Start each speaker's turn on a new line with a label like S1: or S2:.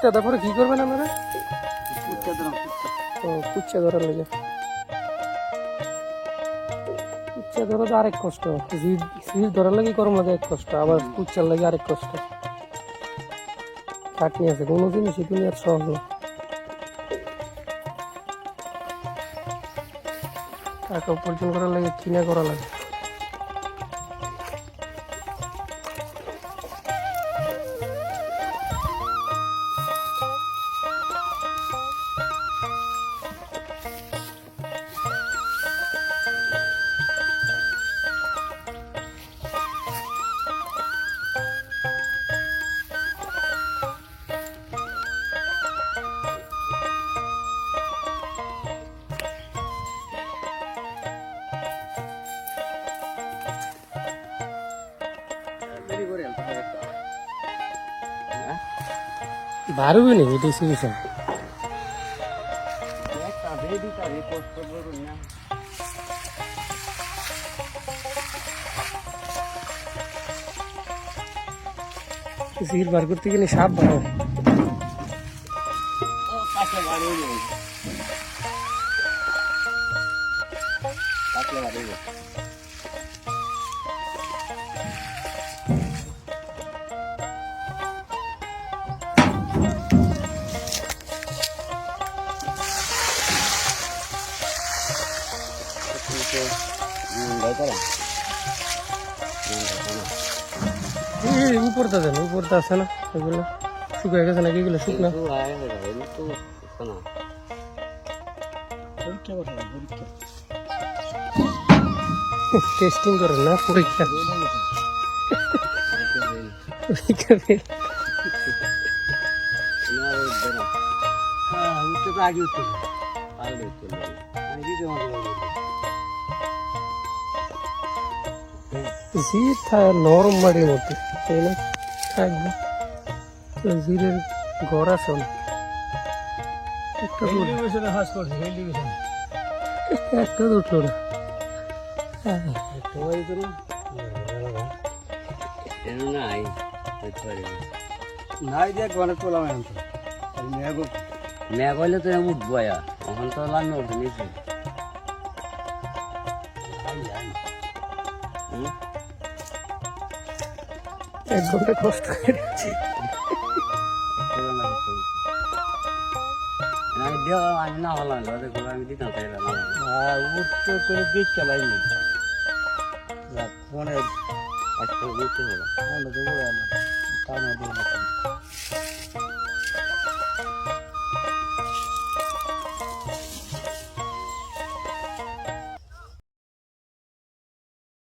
S1: কুচ্চা তারপরে কি করবেন আপনারা? ও কুচ্চা ধরার লেগে, কুচ্চা ধরা তো আরেক কষ্ট, সিজ ধরার লাগে করম লাগে এক কষ্ট, আবার কুচ্চার লাগে আরেক কষ্ট। খাটনি আছে, কোনো জিনিসই তুমি আর সহজ না। টাকা উপার্জন করার লাগে কিনা করা লাগে। বারো নেই এটা সিরিয়াস। সির বার করতে গেলে সাপ বাড়াও। উপরটা দেন, উপরটা আছে না এগুলো শুকিয়ে গেছে নাকি? এগুলো শুকনা টেস্টিং করেন না? পরীক্ষা নরম মাটির মধ্যে, তাই না? থাকবে জিরের ঘর আছে অনেক। একটা তো উঠলো না।
S2: মেঘ হইলে তো উঠবো, এখন তো লাগানো উঠে নিয়েছে।
S1: এক ঘন্টা কষ্ট করেছি।
S2: আমি না হলাম আমি দিতাম চাইলাম
S1: উঠতে করে দিক চালাইনি
S2: ফোনে একটা উঠতে হলো।